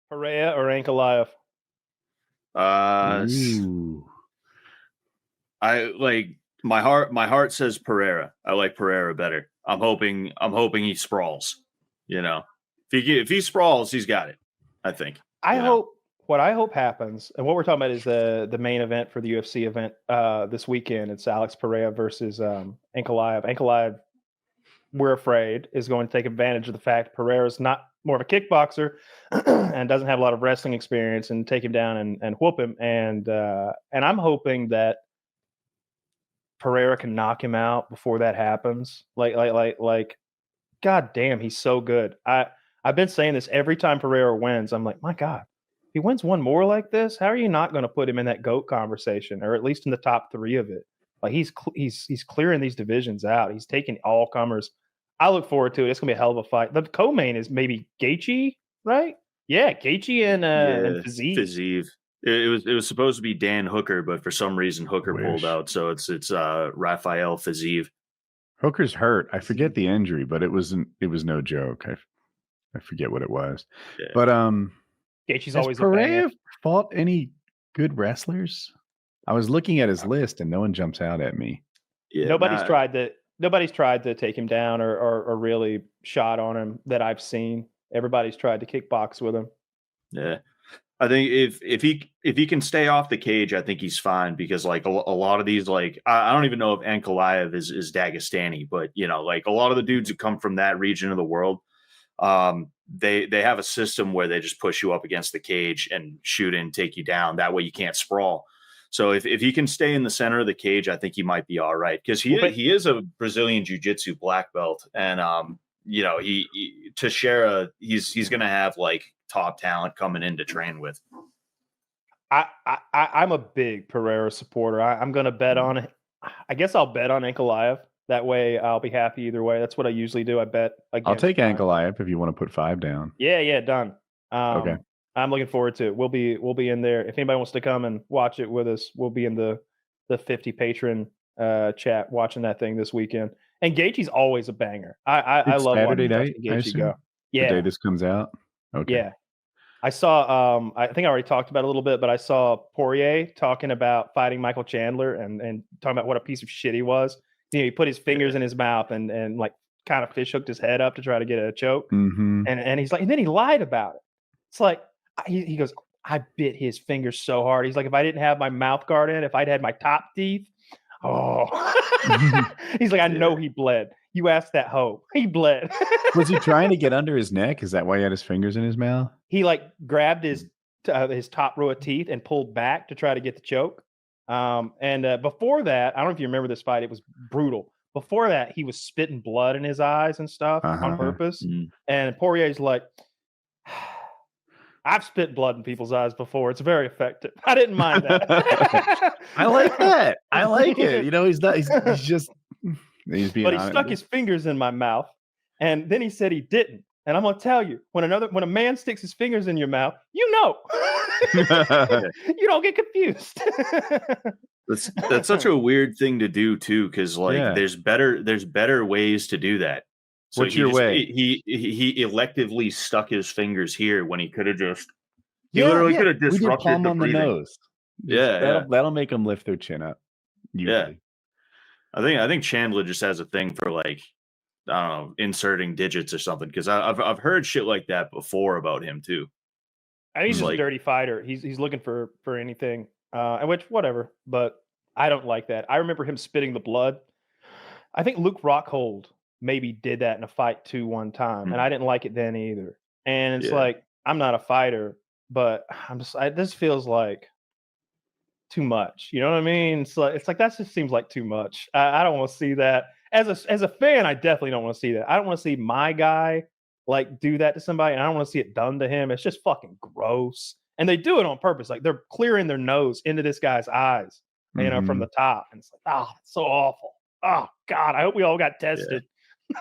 Pereira or Ankalaev? Ooh. I like my heart says Pereira. I like Pereira better. I'm hoping he sprawls. If he sprawls, he's got it. I think. What I hope happens, and what we're talking about is the main event for the UFC event this weekend. It's Alex Pereira versus Ankalaev. Ankalaev, we're afraid, is going to take advantage of the fact Pereira's not more of a kickboxer and doesn't have a lot of wrestling experience, and take him down and whoop him. And I'm hoping that Pereira can knock him out before that happens. Like, God damn, he's so good. I've been saying this every time Pereira wins. I'm like, my God, if he wins one more like this, how are you not going to put him in that GOAT conversation, or at least in the top 3 of it? Like, he's clearing these divisions out. He's taking all comers. I look forward to it. It's gonna be a hell of a fight. The co-main is maybe Gaethje, right? Yeah, Gaethje and Fiziev. It was supposed to be Dan Hooker, but for some reason Hooker pulled out, so it's Rafael Fiziev. Hooker's hurt. I forget the injury, but it was no joke. I forget what it was. Yeah. But Gaethje's always Pereira fought any good wrestlers? I was looking at his list and no one jumps out at me. Yeah, nobody's tried to take him down or really shot on him that I've seen. Everybody's tried to kickbox with him. Yeah. I think if he can stay off the cage, I think he's fine, because like a lot of these, like I don't even know if Ankalaev is Dagestani, but like a lot of the dudes who come from that region of the world, they have a system where they just push you up against the cage and shoot and take you down. That way you can't sprawl. So if he can stay in the center of the cage, I think he might be all right, because he is a Brazilian jiu-jitsu black belt, and Teixeira, he's going to have like top talent coming in to train with. I'm a big Pereira supporter. I'm going to bet on it. I guess I'll bet on Ankalaev. That way I'll be happy either way. That's what I usually do. I bet. I'll take Ankalaev if you want to put 5 down. Yeah, done. Okay. I'm looking forward to it. We'll be in there. If anybody wants to come and watch it with us, we'll be in the 50 patron chat watching that thing this weekend. And Gaethje's always a banger. I love Saturday night. Gaethje go. Yeah, the day this comes out. Okay. Yeah, I saw. I think I already talked about it a little bit, but I saw Poirier talking about fighting Michael Chandler and talking about what a piece of shit he was. He put his fingers in his mouth and like kind of fish hooked his head up to try to get a choke. Mm-hmm. And he's like, and then he lied about it. It's like he goes, I bit his fingers so hard. He's like, if I didn't have my mouth guard in, if I'd had my top teeth, he's like, I know he bled. You asked that hoe. He bled. Was he trying to get under his neck? Is that why he had his fingers in his mouth? He like grabbed his top row of teeth and pulled back to try to get the choke. And before that, I don't know if you remember this fight. It was brutal. Before that, he was spitting blood in his eyes and stuff on purpose. Mm-hmm. And Poirier's like, I've spit blood in people's eyes before. It's very effective. I didn't mind that. I like that. I like it. He's not. He's just. He's being. But he stuck his fingers in my mouth, and then he said he didn't. And I'm gonna tell you, when a man sticks his fingers in your mouth, you don't get confused. That's such a weird thing to do too, because there's better ways to do that. So what's your way? He electively stuck his fingers here when he could have just. He literally could have disrupted palm the on breathing. The nose. That'll make them lift their chin up. Usually. Yeah, I think Chandler just has a thing for like, I don't know, inserting digits or something, because I've heard shit like that before about him too. I think he's just a dirty fighter. He's looking for anything, and which whatever. But I don't like that. I remember him spitting the blood. I think Luke Rockhold maybe did that in a fight too one time, and I didn't like it then either. And it's like, I'm not a fighter, but this feels like too much. You know what I mean? It's like that just seems like too much. I don't want to see that. As a fan, I definitely don't want to see that. I don't want to see my guy like do that to somebody, and I don't want to see it done to him. It's just fucking gross. And they do it on purpose. Like they're clearing their nose into this guy's eyes, from the top. And it's like, it's so awful. Oh God, I hope we all got tested.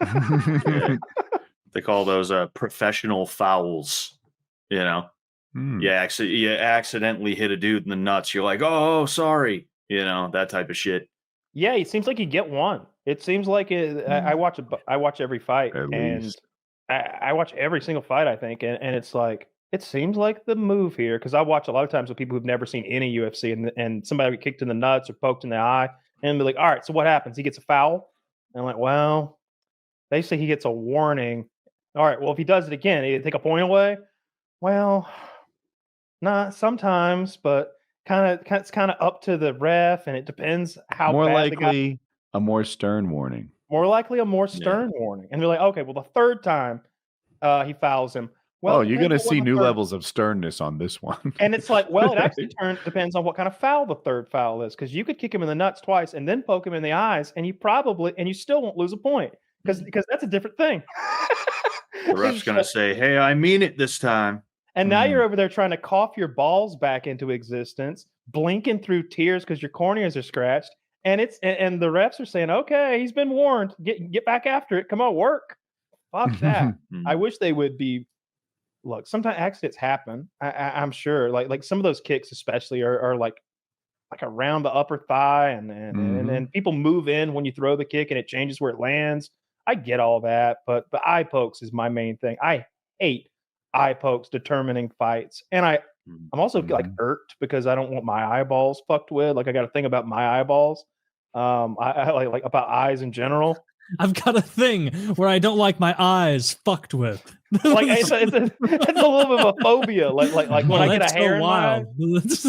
Yeah. They call those professional fouls. You accidentally hit a dude in the nuts. You're like, oh, sorry. That type of shit. Yeah, it seems like you get one. It seems like it. I watch every fight, and I watch every single fight, I think, and it's like, it seems like the move here, because I watch a lot of times with people who've never seen any UFC, and somebody get kicked in the nuts or poked in the eye, and be like, all right, so what happens? He gets a foul? And I'm like, well, they say he gets a warning. All right, well, if he does it again, he take a point away. Well, not sometimes, but it's kind of up to the ref, and it depends how More bad the guy. likely, a more stern warning. More likely, a more stern warning. And they're like, okay, well, the third time he fouls him. Well, you're going to see new levels of sternness on this one. And it's like, well, it actually depends on what kind of foul the third foul is, because you could kick him in the nuts twice and then poke him in the eyes, and you still won't lose a point because that's a different thing. The ref's going to say, hey, I mean it this time. And now you're over there trying to cough your balls back into existence, blinking through tears because your corneas are scratched. And the refs are saying, okay, he's been warned. Get back after it. Come on, work. Fuck that. I wish they would be. Look, sometimes accidents happen. I'm sure. Like some of those kicks, especially, are like around the upper thigh, and people move in when you throw the kick, and it changes where it lands. I get all that, but the eye pokes is my main thing. I hate eye pokes determining fights, and I'm also like irked because I don't want my eyeballs fucked with. Like I got a thing about my eyeballs. I like about eyes in general. I've got a thing where I don't like my eyes fucked with. Like it's a little bit of a phobia. Like when I get a hair in my eye,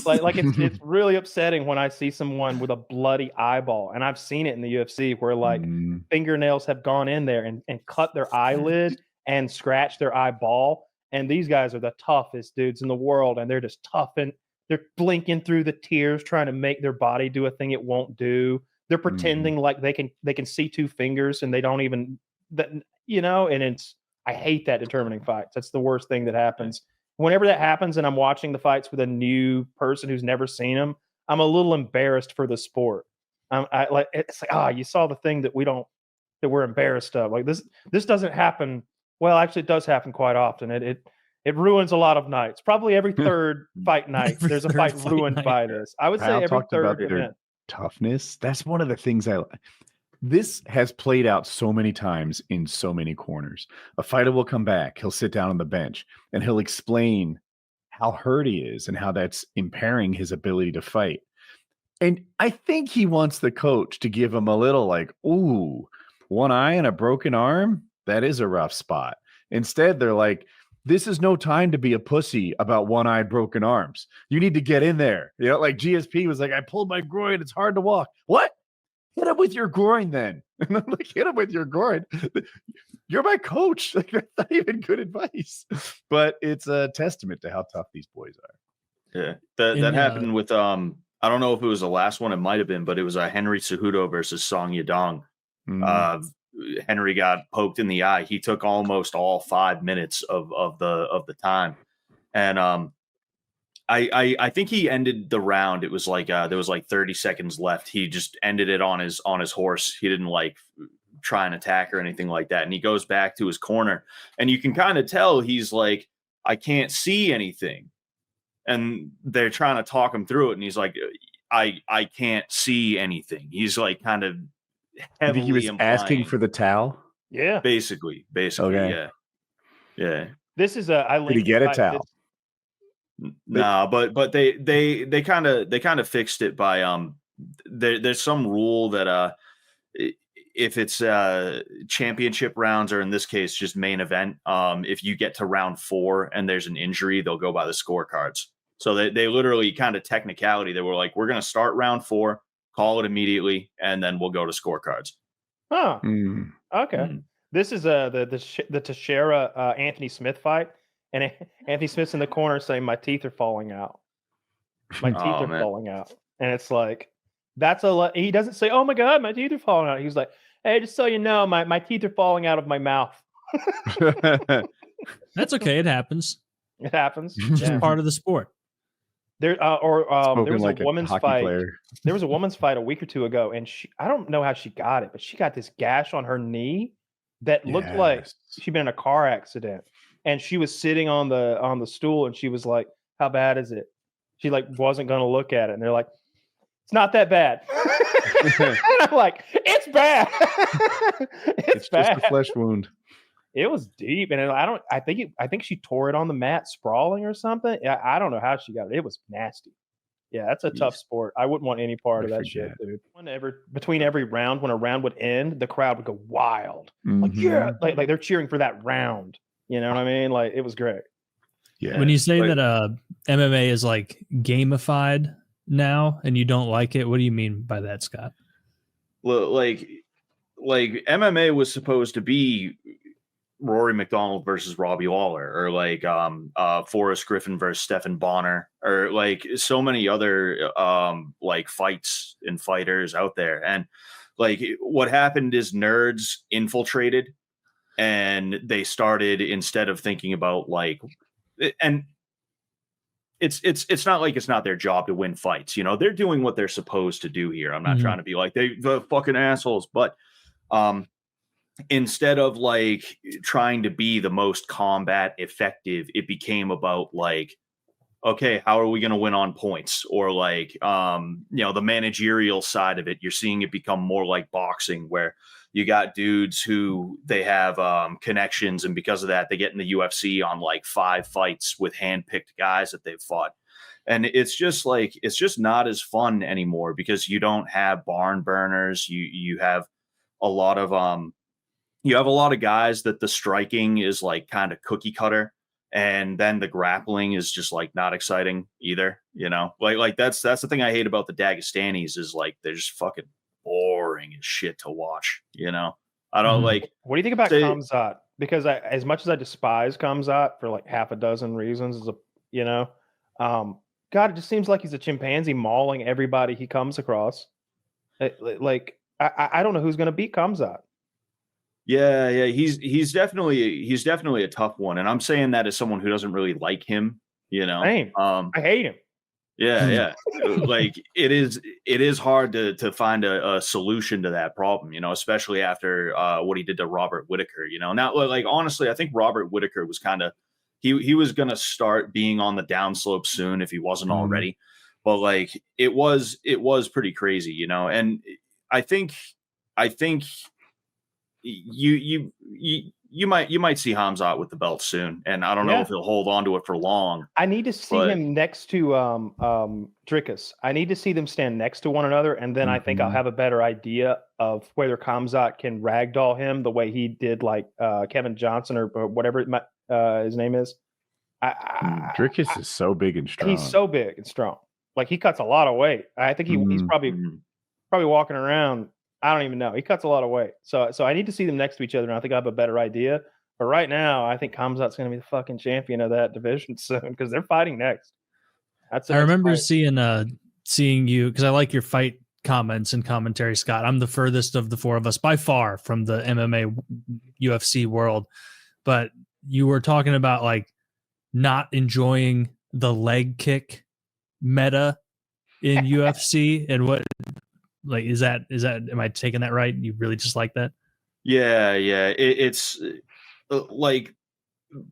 like it's really upsetting when I see someone with a bloody eyeball. And I've seen it in the UFC where like fingernails have gone in there and cut their eyelid and scratched their eyeball. And these guys are the toughest dudes in the world, and they're just tough, and they're blinking through the tears trying to make their body do a thing it won't do. They're pretending like they can see two fingers, and they don't even and I hate that determining fights. That's the worst thing that happens. Whenever that happens and I'm watching the fights with a new person who's never seen them, I'm a little embarrassed for the sport. It's like, you saw the thing that we're embarrassed of. Like this doesn't happen. Well, actually it does happen quite often. It ruins a lot of nights. Probably every third fight night there's a fight ruined by this. I would say every third event. Toughness. That's one of the things this has played out so many times in so many corners. A fighter will come back, he'll sit down on the bench, and he'll explain how hurt he is and how that's impairing his ability to fight. And I think he wants the coach to give him a little like, ooh, one eye and a broken arm, that is a rough spot. Instead, they're like, this is no time to be a pussy about one-eyed broken arms. You need to get in there. Like GSP was like, I pulled my groin. It's hard to walk. What? Hit him with your groin then. And I'm like, hit him with your groin. You're my coach. Like, that's not even good advice. But it's a testament to how tough these boys are. Yeah. That happened with, I don't know if it was the last one. It might have been, but it was Henry Cejudo versus Song Yadong. Henry got poked in the eye. He took almost all 5 minutes of the time, and I think he ended the round. It was like there was like 30 seconds left. He just ended it on his horse. He didn't like try and attack or anything like that. And he goes back to his corner, and you can kind of tell he's like, I can't see anything, and they're trying to talk him through it, and he's like, I can't see anything. He's like kind of. I think he was asking for the towel. Yeah, basically. Okay. Yeah. This is Did he get a towel? No, but they kind of fixed it by there's some rule that if it's championship rounds, or in this case just main event, if you get to round 4 and there's an injury, they'll go by the scorecards. So they literally kind of technicality. They were like, we're going to start round 4. Call it immediately, and then we'll go to scorecards. Oh, okay. This is the Teixeira Anthony Smith fight, and Anthony Smith's in the corner saying, "My teeth are falling out. My teeth are falling out." And it's like, that's a lot. He doesn't say, "Oh my God, my teeth are falling out." He's like, "Hey, just so you know, my teeth are falling out of my mouth." That's okay. It happens. It happens. It's part of the sport. There was like a woman's fight. Player. There was a woman's fight a week or two ago, and I don't know how she got it, but she got this gash on her knee that looked like she'd been in a car accident. And she was sitting on the stool, and she was like, "How bad is it?" She like wasn't going to look at it, and they're like, "It's not that bad." And I'm like, "It's bad. It's bad. Just a flesh wound." It was deep, and I think she tore it on the mat, sprawling or something. Yeah, I don't know how she got it. It was nasty. Yeah, that's a tough sport. I wouldn't want any part of that shit, dude. Between every round, when a round would end, the crowd would go wild. Like, yeah, like they're cheering for that round. You know what I mean? Like, it was great. Yeah. When you say that MMA is like gamified now and you don't like it, what do you mean by that, Scott? Like MMA was supposed to be Rory McDonald versus Robbie Lawler, or like Forrest Griffin versus Stephan Bonner, or like so many other like fights and fighters out there. And like what happened is nerds infiltrated, and they started, instead of thinking about like, and it's not like it's not their job to win fights, you know, they're doing what they're supposed to do here. I'm not trying to be like the fucking assholes, but instead of like trying to be the most combat effective, it became about like, okay, how are we going to win on points? Or like, you know, the managerial side of it, you're seeing it become more like boxing, where you got dudes who they have connections, and because of that, they get in the UFC on like 5 fights with hand-picked guys that they've fought. And it's just like, it's just not as fun anymore, because you don't have barn burners. You have a lot of guys that the striking is like kind of cookie cutter, and then the grappling is just like not exciting either, you know. Like that's the thing I hate about the Dagestanis, is like they're just fucking boring as shit to watch, you know. I don't like. What do you think about Khamzat? Because as much as I despise Khamzat for like half a dozen reasons, you know, God, it just seems like he's a chimpanzee mauling everybody he comes across. Like I don't know who's going to beat Khamzat. Yeah, he's definitely a tough one, and I'm saying that as someone who doesn't really like him, you know. Same. I hate him. Yeah. Like it is hard to find a solution to that problem, you know, especially after what he did to Robert Whittaker, you know. Now, like honestly, I think Robert Whittaker was kind of he was gonna start being on the downslope soon if he wasn't already, but like it was pretty crazy, you know. And I think you might see Khamzat with the belt soon, and I don't know if he'll hold on to it for long. I need to see him next to Dricus. I need to see them stand next to one another, and then I think I'll have a better idea of whether Khamzat can ragdoll him the way he did like Kevin Johnson or whatever his name is. Dricus is so big and strong. He's so big and strong. Like he cuts a lot of weight. I think he's probably walking around. I don't even know. He cuts a lot of weight. So I need to see them next to each other, and I think I have a better idea. But right now, I think Khamzat's going to be the fucking champion of that division soon, because they're fighting next. I remember seeing you, because I like your fight comments and commentary, Scott. I'm the furthest of the four of us by far from the MMA UFC world. But you were talking about like not enjoying the leg kick meta in UFC, and what... Like, is that, am I taking that right? You really just like that? Yeah. It's like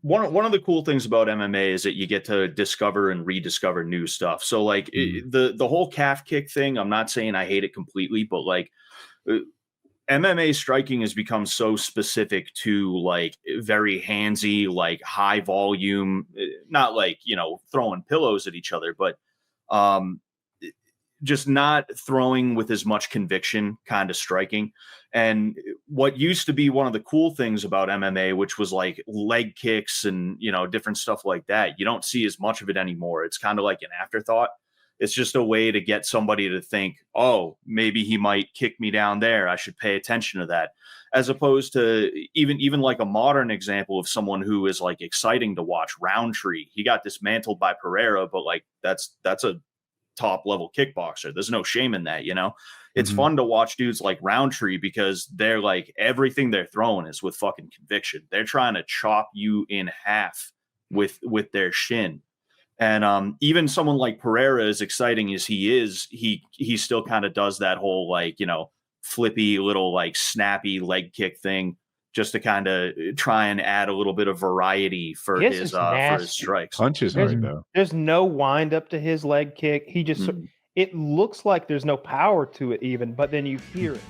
one of the cool things about MMA is that you get to discover and rediscover new stuff. So like the whole calf kick thing, I'm not saying I hate it completely, but like MMA striking has become so specific to like very handsy, like high volume, not like, you know, throwing pillows at each other, but just not throwing with as much conviction kind of striking. And what used to be one of the cool things about MMA, which was like leg kicks and, you know, different stuff like that, you don't see as much of it anymore. It's kind of like an afterthought. It's just a way to get somebody to think, oh, maybe he might kick me down there, I should pay attention to that. As opposed to even like a modern example of someone who is like exciting to watch, Roundtree. He got dismantled by Pereira, but like that's a top level kickboxer. There's no shame in that, you know. It's fun to watch dudes like Roundtree, because they're like, everything they're throwing is with fucking conviction. They're trying to chop you in half with their shin. And even someone like Pereira, as exciting as he is, he still kind of does that whole like, you know, flippy little like snappy leg kick thing, just to kind of try and add a little bit of variety for his strikes. Punches hard though. There's no wind up to his leg kick. He just it looks like there's no power to it even, but then you hear it.